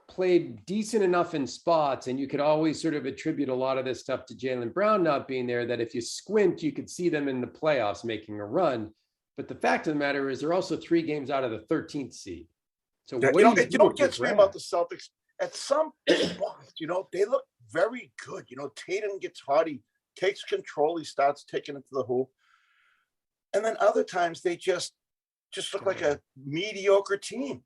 played decent enough in spots, and you could always sort of attribute a lot of this stuff to Jaylen Brown not being there, that if you squint, you could see them in the playoffs making a run. But the fact of the matter is they're also 3 games out of the 13th seed. So what you know what gets me about the Celtics? At some spots, they look very good. Tatum gets hot, he takes control, he starts taking it to the hoop. And then other times they just look like a mediocre team.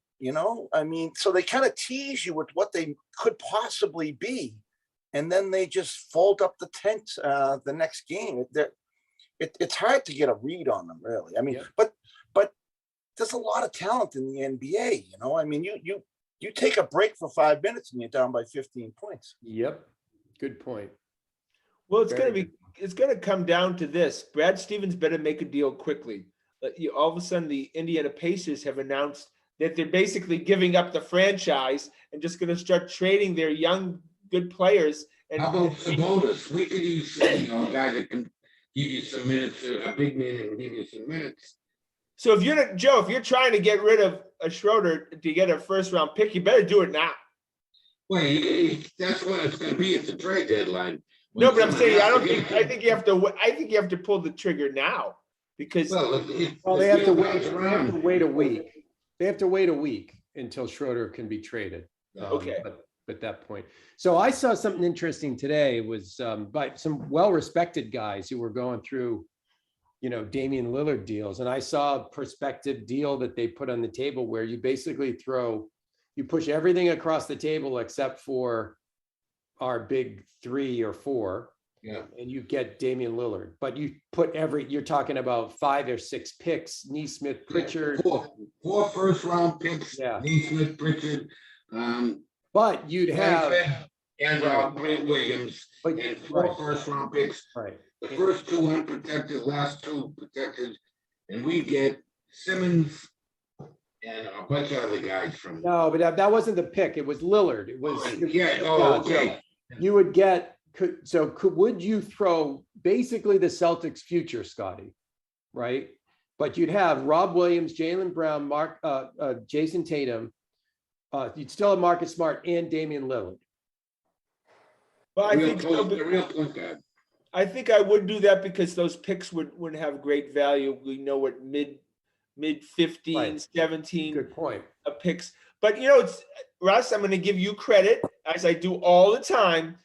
I mean, so they kind of tease you with what they could possibly be, and then they just fold up the tent the next game. It's hard to get a read on them, really. I mean, Yeah. but there's a lot of talent in the NBA. I mean, you take a break for 5 minutes and you're down by 15 points. Yep, good point. Well, it's going to come down to this. Brad Stevens better make a deal quickly. All of a sudden, the Indiana Pacers have announced that they're basically giving up the franchise and just going to start trading their young, good players. And How about Sabonis? We could use a guy that can give you some minutes, a big man that can give you some minutes. so if you're trying to get rid of a Schroeder to get a first-round pick, you better do it now. Well, that's what it's going to be at the trade deadline. No, but I'm saying I think you have to. I think you have to pull the trigger now because Well, they have to wait. They have to wait a week. They have to wait a week until Schroeder can be traded. Okay. But at that point, so I saw something interesting today. Was by some well-respected guys who were going through, Damian Lillard deals, and I saw a prospective deal that they put on the table where you basically you push everything across the table except for our big 3 or 4. Yeah. And you get Damian Lillard, but you put you're talking about 5 or 6 picks, Neesmith, Pritchard. Four first-round picks, Yeah. Neesmith, Pritchard. But you'd have And Grant Williams, and 4 first-round picks. Right. The first 2 unprotected, last 2 protected, and we get Simmons and a bunch of other guys from. No, but that wasn't the pick. It was Lillard. It was. Okay. You would get. Would you throw basically the Celtics' future, Scotty? Right, but you'd have Rob Williams, Jaylen Brown, Jason Tatum. You'd still have Marcus Smart and Damian Lillard. Well, I think I would do that because those picks would have great value. We know what mid 15, Right. 17 Good point. Picks. But it's Russ, I'm going to give you credit as I do all the time.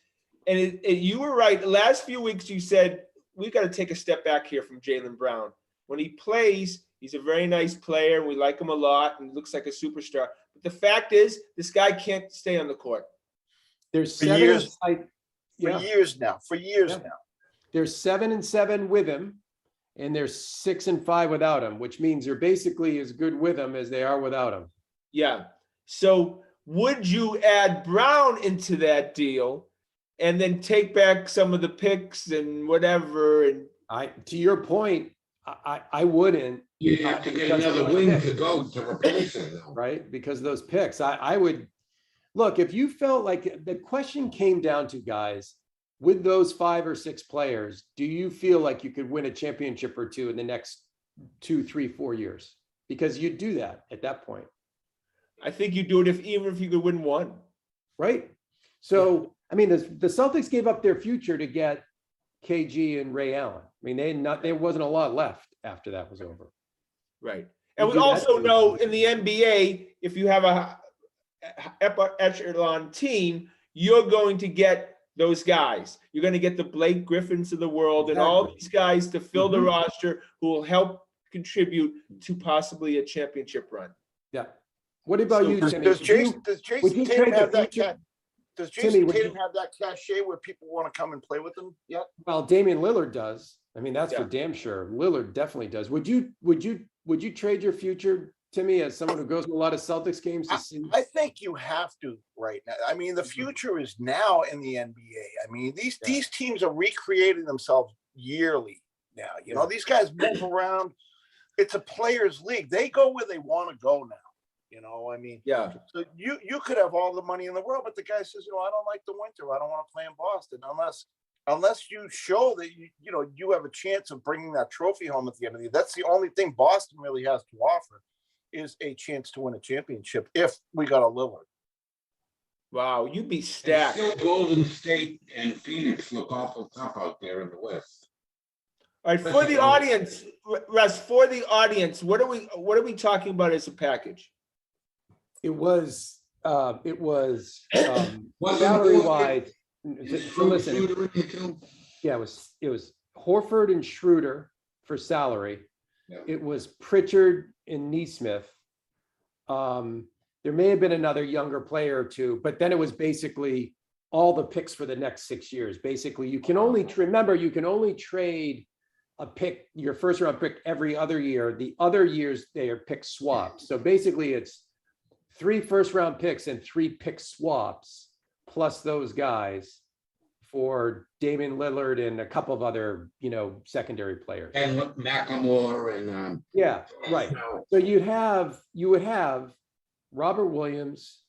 And you were right. The last few weeks you said we got to take a step back here from Jaylen Brown. When he plays, he's a very nice player. We like him a lot and looks like a superstar. But the fact is, this guy can't stay on the court. There's For 7 years. yeah. years now. There's 7 and 7 with him, and there's 6 and 5 without him, which means they're basically as good with him as they are without him. Yeah. So would you add Brown into that deal and then take back some of the picks and whatever? And To your point, I wouldn't. You have to get another wing to go to replace it, though. Right? Because those picks, I would look, if you felt like the question came down to, guys, with those 5 or 6 players, do you feel like you could win a championship or 2 in the next 2, 3, 4 years? Because you'd do that at that point. I think you do it even if you could win 1. Right. So, I mean, the Celtics gave up their future to get KG and Ray Allen. I mean, there wasn't a lot left after that was over. Right. And we also know in the NBA, if you have a upper echelon team, you're going to get those guys. You're going to get the Blake Griffins of the world and all these guys to fill the roster who will help contribute to possibly a championship run. Yeah. What about you, Timmy? Does Jason Tatum have that cachet where people want to come and play with him yet? Well, Damian Lillard does. I mean, that's for damn sure. Lillard definitely does. Would you trade your future, Timmy, as someone who goes to a lot of Celtics games to see? I think you have to right now. I mean, the future is now in the NBA. I mean, these teams are recreating themselves yearly now. These guys move around. It's a players' league. They go where they want to go now. I mean, so you could have all the money in the world, but the guy says, I don't like the winter. I don't want to play in Boston unless you show that you have a chance of bringing that trophy home at the end of the year. That's the only thing Boston really has to offer is a chance to win a championship if we got a Lillard. Wow, you'd be stacked. Still Golden State and Phoenix look awful tough out there in the West. All right, for the audience, Russ, what are we talking about as a package? It was salary wise. So listen, yeah, it was Horford and Schroeder for salary. Yeah. It was Pritchard and Neesmith. There may have been another younger player or 2, but then it was basically all the picks for the next 6 years. Basically, you can only trade a pick, your first round pick, every other year. The other years they are pick swaps. So basically, it's 3 first round picks and 3 pick swaps, plus those guys for Damian Lillard and a couple of other, secondary players. And McLemore and yeah, right. So you would have Robert Williams,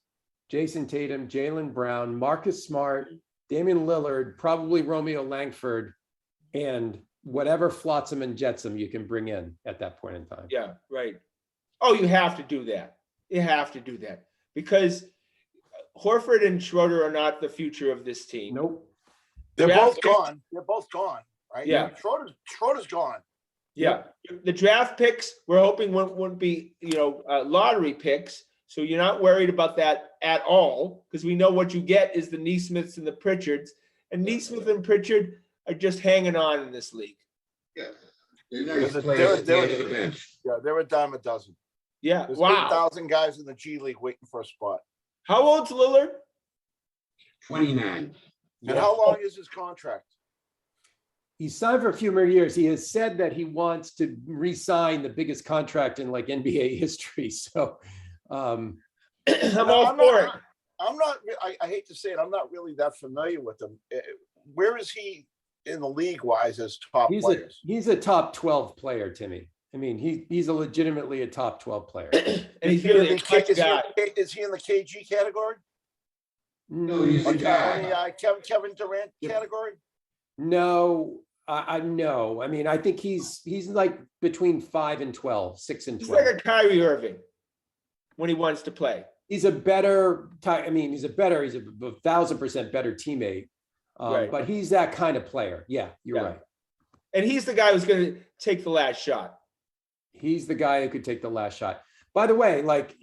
Jason Tatum, Jaylen Brown, Marcus Smart, Damian Lillard, probably Romeo Langford, and whatever flotsam and jetsam you can bring in at that point in time. Yeah, right. Oh, you have to do that. You have to do that because Horford and Schroeder are not the future of this team. Nope. They're Draft both gone. They're both gone, right? Yeah. Schroeder's gone. Yeah. The draft picks, we're hoping wouldn't be, lottery picks. So you're not worried about that at all, because we know what you get is the Neesmiths and the Pritchards. And Neesmith and Pritchard are just hanging on in this league. Yeah. They're nice players at the end of the bench. Yeah, they're a dime a dozen. Yeah. There's Wow. 8,000 guys in the G League waiting for a spot. How old's Lillard? 29. And how long is his contract? He's signed for a few more years. He has said that he wants to re-sign the biggest contract in like NBA history. So I'm all for it. I'm not. I hate to say it. I'm not really that familiar with him. Where is he in the league wise as top players? He's a top 12 player, Timmy. I mean, he's a legitimately a top 12 player. And he's really a clutch guy. Is he in the KG category? No, he's a guy. Kevin Durant category? No, I no. I mean, I think he's like between 5 and 12, 6 and 12. He's like a Kyrie Irving when he wants to play. He's a better. I mean, he's a 1,000% better teammate. Right. But he's that kind of player. Yeah, you're right. And he's the guy who's going to take the last shot. He's the guy who could take the last shot. By the way, like,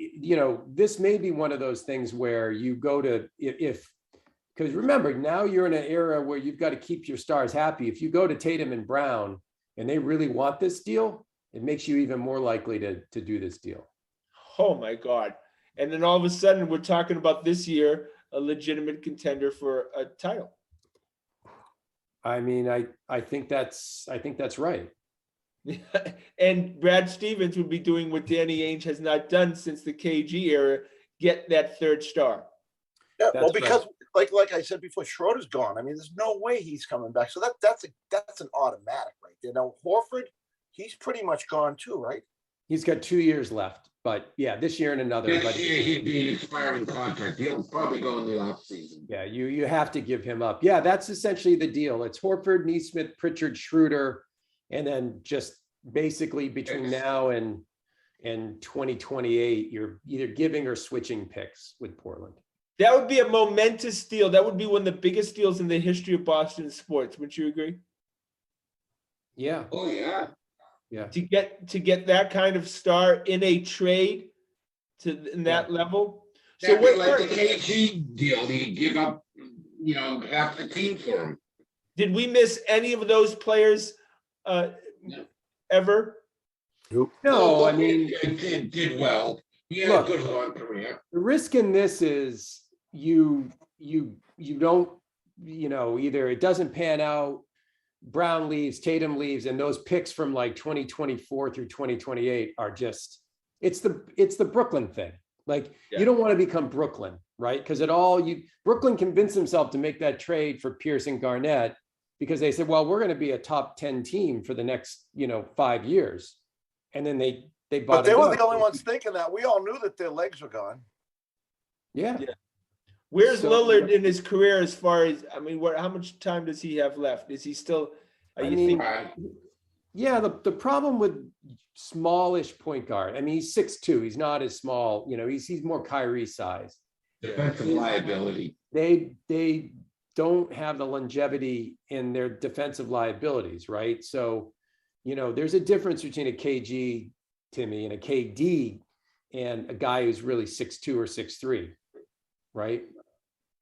this may be one of those things where you go to, because remember, now you're in an era where you've got to keep your stars happy. If you go to Tatum and Brown and they really want this deal, it makes you even more likely to do this deal. Oh my God. And then all of a sudden we're talking about this year, a legitimate contender for a title. I mean, I think that's right. And Brad Stevens would be doing what Danny Ainge has not done since the KG era, get that third star. Yeah, That's well, because like I said before, Schroeder's gone. I mean, there's no way he's coming back. So that's an automatic right there. Now Horford, he's pretty much gone too, right? He's got 2 years left, but yeah, this year and another. This year he'd be an expiring contract. He'll probably go in the off season. Yeah, you have to give him up. Yeah, that's essentially the deal. It's Horford, Neesmith, Pritchard, Schroeder, and then just basically between now and 2028, you're either giving or switching picks with Portland. That would be a momentous deal. That would be one of the biggest deals in the history of Boston sports. Wouldn't you agree? Yeah. Oh yeah. Yeah. To get that kind of star in a trade in that level. So That'd be like the KG deal. You give up, half the team for him. Did we miss any of those players ever? No, I mean, it did well. He had a good long career. The risk in this is you don't, either it doesn't pan out, Brown leaves, Tatum leaves, and those picks from like 2024 through 2028 are just, it's the Brooklyn thing. Like, you don't want to become Brooklyn, right? Because Brooklyn convinced himself to make that trade for Pierce and Garnett because they said, well, we're going to be a top 10 team for the next, 5 years. And then they bought. But they were the only ones thinking that. We all knew that their legs were gone. Yeah. Where's Lillard in his career as far as, how much time does he have left? Is he still, yeah, the problem with smallish point guard, he's 6'2", he's not as small, he's more Kyrie size. Defensive liability. They don't have the longevity in their defensive liabilities, right? So, there's a difference between a KG, Timmy, and a KD and a guy who's really 6'2" or 6'3", right?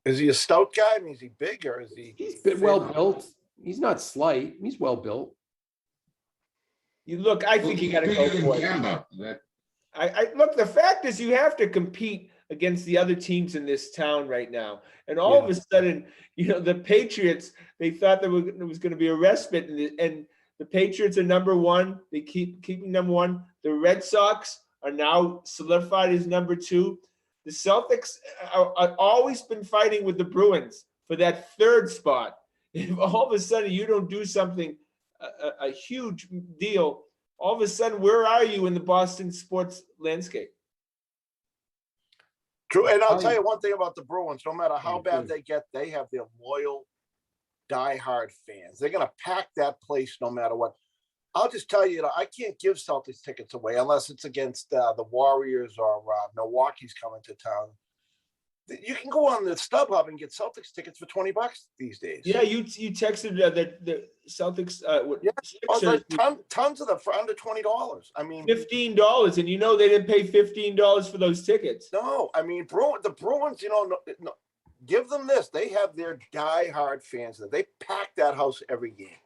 Is he a stout guy? Is he big or is he? He's well built. He's not slight. He's well built. I think you got to go for it. Look, the fact is you have to compete against the other teams in this town right now. And all of a sudden, the Patriots, they thought there was going to be a respite, and the Patriots are number one. They keeping number one. The Red Sox are now solidified as number two. The Celtics are always been fighting with the Bruins for that third spot. If all of a sudden you don't do something, a huge deal, all of a sudden, where are you in the Boston sports landscape? True. And I'll tell you one thing about the Bruins. No matter how bad they get, they have their loyal, diehard fans. They're going to pack that place no matter what. I'll just tell you, I can't give Celtics tickets away unless it's against the Warriors or Milwaukee's coming to town. You can go on the StubHub and get Celtics tickets for $20 these days. Yeah, you texted the Celtics. Yeah. Sixers, Tons of them for under $20. I mean, $15, and they didn't pay $15 for those tickets. no, I mean, the Bruins, no, give them this. They have their diehard fans. They pack that house every game.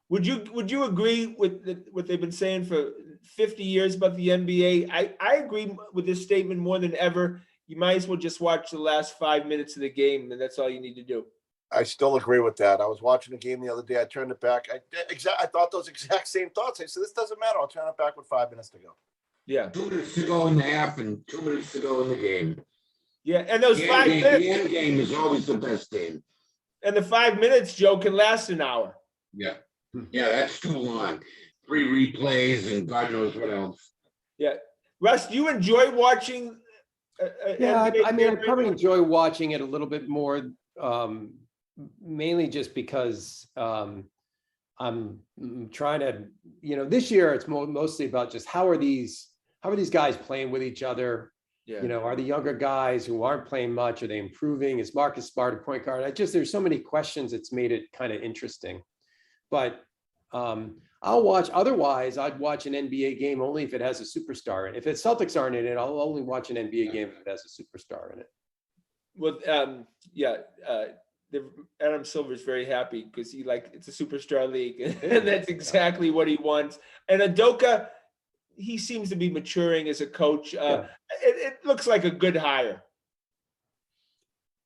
Would you agree with what they've been saying for 50 years about the NBA? I agree with this statement more than ever. You might as well just watch the last 5 minutes of the game, and that's all you need to do. I still agree with that. I was watching a game the other day. I turned it back. I thought those exact same thoughts. I said, this doesn't matter. I'll turn it back with 5 minutes to go. Yeah. 2 minutes to go in the half and 2 minutes to go in the game. Yeah, and those The 5 end minutes. the end game is always the best game. And the 5 minutes, Joe, can last an hour. Yeah. Yeah, that's too long. 3 replays and God knows what else. Yeah. Russ, do you enjoy watching? Yeah, NBA I mean, I game? probably enjoy watching it a little bit more, mainly just because I'm trying to, this year it's mostly about just how are these guys playing with each other? Yeah. Are the younger guys who aren't playing much, are they improving? Is Marcus Smart a point guard? There's so many questions. It's made it kind of interesting. But I'll watch. Otherwise, I'd watch an NBA game only if it has a superstar in it. If it's Celtics aren't in it, I'll only watch an NBA game if it has a superstar in it. Well, Adam Silver's very happy because it's a superstar league, and that's exactly what he wants. And Udoka, he seems to be maturing as a coach. It looks like a good hire.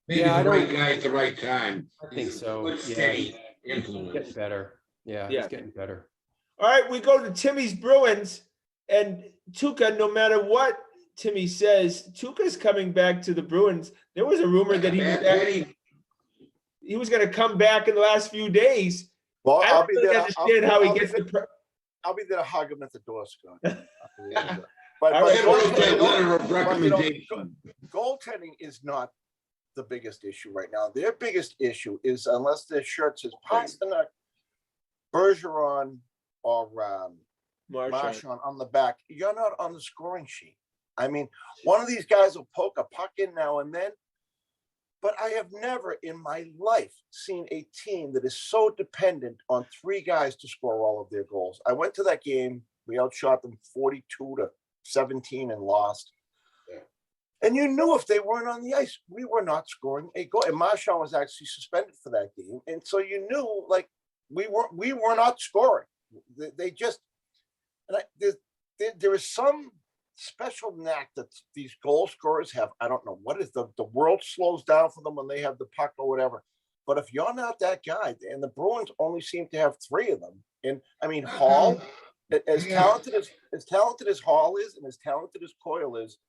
Maybe the right guy at the right time. I think so. Good, steady influence. Getting better. Yeah, Yeah. it's getting better. All right, we go to Timmy's Bruins, and Tuca, no matter what Timmy says, Tuca's coming back to the Bruins. There was a rumor that he was going to come back in the last few days. Well, I don't really understand how he gets the. I'll be there to hug him at the door, Scott. All right, letter of recommendation. Goaltending is not the biggest issue right now. Their biggest issue is unless their shirt says Pasternak, Bergeron, or Marchand on the back, you're not on the scoring sheet. I mean, one of these guys will poke a puck in now and then, but I have never in my life seen a team that is so dependent on 3 guys to score all of their goals. I went to that game. We outshot them 42-17 and lost. Yeah. And you knew if they weren't on the ice, we were not scoring a goal. And Marchand was actually suspended for that game. And so you knew, we were not scoring. They just, and there is some special knack that these goal scorers have. I don't know what is the world slows down for them when they have the puck or whatever. But if you're not that guy, and the Bruins only seem to have 3 of them, and I mean Hall, as talented as Hall is, and as talented as Coyle is,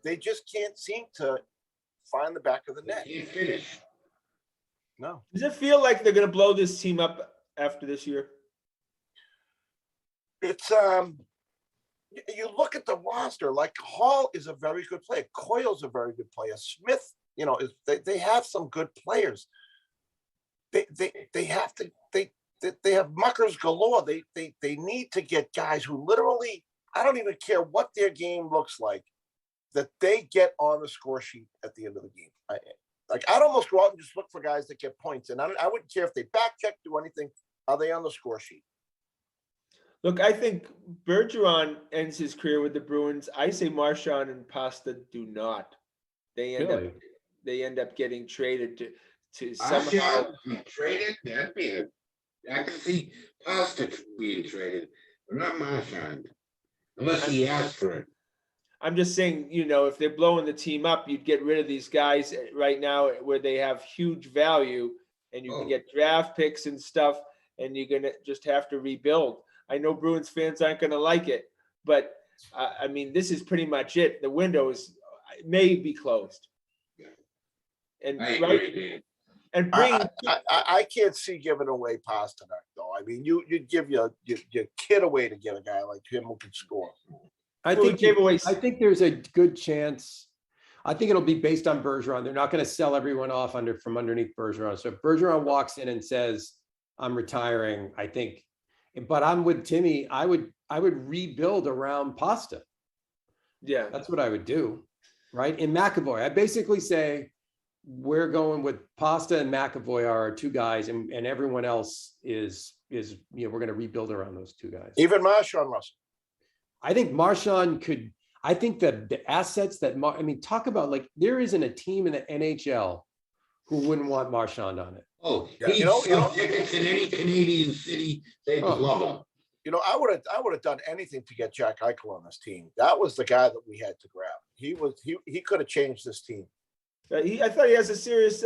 they just can't seem to find the back of the net. Can't finish. No. Does it feel like they're going to blow this team up after this year? It's you look at the roster, Hall is a very good player. Coyle's a very good player. Smith, they have some good players. They have muckers galore. They need to get guys who literally, I don't even care what their game looks like, that they get on the score sheet at the end of the game. I'd almost go out and just look for guys that get points. And I wouldn't care if they back check, do anything. Are they on the score sheet? Look, I think Bergeron ends his career with the Bruins. I say Marchand and Pasta do not. They end up getting traded to somehow be traded. That'd be I can see Pasta being traded, but not Marchand, unless he asked for it. I'm just saying, if they're blowing the team up, you'd get rid of these guys right now where they have huge value, and you can get draft picks and stuff, and you're going to just have to rebuild. I know Bruins fans aren't going to like it, but I mean, this is pretty much it. The window may be closed. And I agree. And bring. I can't see giving away Pasternak though. I mean, you'd give your kid away to get a guy like him who can score. I think there's a good chance. I think it'll be based on Bergeron. They're not going to sell everyone off from underneath Bergeron. So if Bergeron walks in and says, "I'm retiring," I think. But I'm with Timmy. I would rebuild around Pasta. Yeah, that's what I would do. right? In McAvoy, I basically say we're going with Pasta and McAvoy are our two guys, and everyone else is we're going to rebuild around those two guys. Even Marshawn Russell. I think Marshawn could. I think that the assets that talk about, like, there isn't a team in the NHL who wouldn't want Marshawn on it. Oh, Yeah, he'd sell tickets in any Canadian city. They'd love him. I would have done anything to get Jack Eichel on this team. That was the guy that we had to grab. He could have changed this team. I thought he has a serious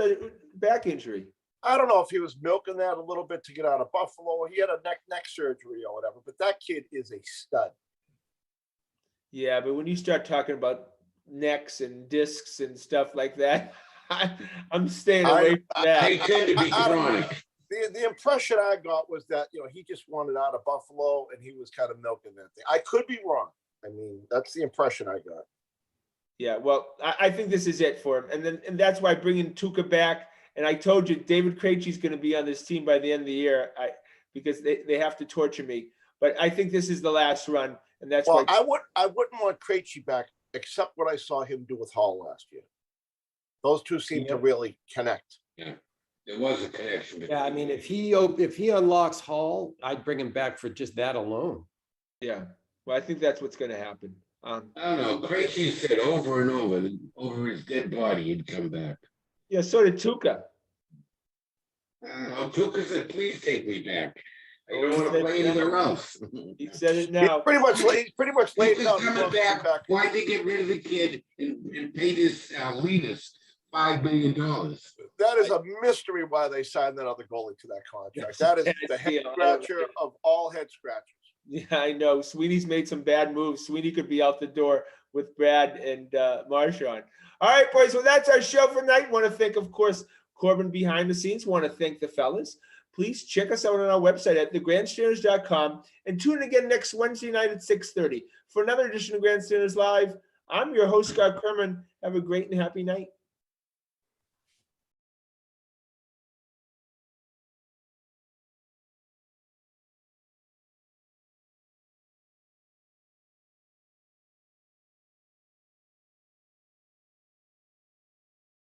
back injury. I don't know if he was milking that a little bit to get out of Buffalo. He had a neck surgery or whatever, but that kid is a stud. Yeah, but when you start talking about necks and discs and stuff like that, I'm staying away from that. They tend to be chronic. The impression I got was that, he just wanted out of Buffalo and he was kind of milking that thing. I could be wrong. I mean, that's the impression I got. Yeah, well, I think this is it for him. And that's why bringing Tuukka back, and I told you David Krejci's going to be on this team by the end of the year because they have to torture me. But I think this is the last run, and that's why I wouldn't want Krejci back except what I saw him do with Hall last year. Those two seem to really connect. Yeah, there was a connection. Yeah, I mean, if he unlocks Hall, I'd bring him back for just that alone. Yeah, well, I think that's what's going to happen. I don't know. Krejci said over and over that over his dead body he'd come back. Yeah, so did Tuukka. Tuukka said, "Please take me back. I don't want to play anywhere else." He said it now. He's pretty much laid down. Coming back. Why'd they get rid of the kid and pay this Leadus $5 million? That is a mystery why they signed that other goalie to that contract. That is the head scratcher of all head scratchers. Yeah, I know. Sweeney's made some bad moves. Sweeney could be out the door with Brad and Marshawn. All right, boys. Well, that's our show for tonight. Want to thank, of course, Corbin behind the scenes. Want to thank the fellas. Please check us out on our website at thegrandstanders.com and tune in again next Wednesday night at 6:30 for another edition of Grandstanders Live. I'm your host, Scott Kerman. Have a great and happy night.